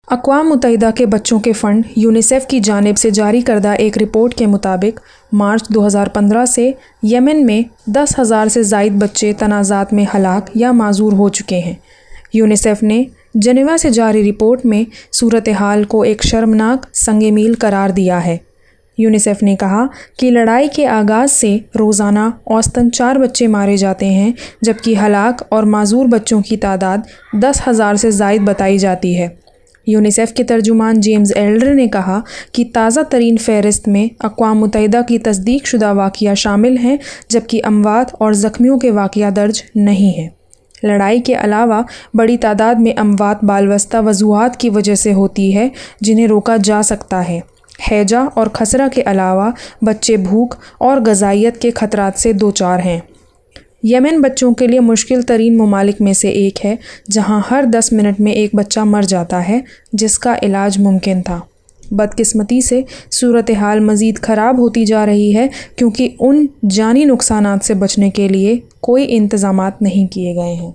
اقوام متحدہ کے بچوں کے فنڈ یونیسیف کی جانب سے جاری کردہ ایک رپورٹ کے مطابق مارچ 2015 سے یمن میں 10,000 سے زائد بچے تنازعات میں ہلاک یا معذور ہو چکے ہیں۔ یونیسیف نے جنیوا سے جاری رپورٹ میں صورتحال کو ایک شرمناک سنگ میل قرار دیا ہے۔ یونیسیف نے کہا کہ لڑائی کے آغاز سے روزانہ اوسطاً 4 بچے مارے جاتے ہیں، جبکہ ہلاک اور معذور بچوں کی تعداد 10,000 سے زائد بتائی جاتی ہے۔ یونیسیف کے ترجمان جیمز ایلڈر نے کہا کہ تازہ ترین فہرست میں اقوام متحدہ کی تصدیق شدہ واقعہ شامل ہیں، جبکہ اموات اور زخمیوں کے واقعہ درج نہیں ہیں۔ لڑائی کے علاوہ بڑی تعداد میں اموات بالواسطہ وجوہات کی وجہ سے ہوتی ہے جنہیں روکا جا سکتا ہے۔ ہیجا اور خسرہ کے علاوہ بچے بھوک اور غذائیت کے خطرات سے دوچار ہیں۔ یمن بچوں کے لیے مشکل ترین ممالک میں سے ایک ہے، جہاں ہر 10 منٹ میں ایک بچہ مر جاتا ہے جس کا علاج ممکن تھا۔ بدقسمتی سے صورتحال مزید خراب ہوتی جا رہی ہے کیونکہ ان جانی نقصانات سے بچنے کے لیے کوئی انتظامات نہیں کیے گئے ہیں۔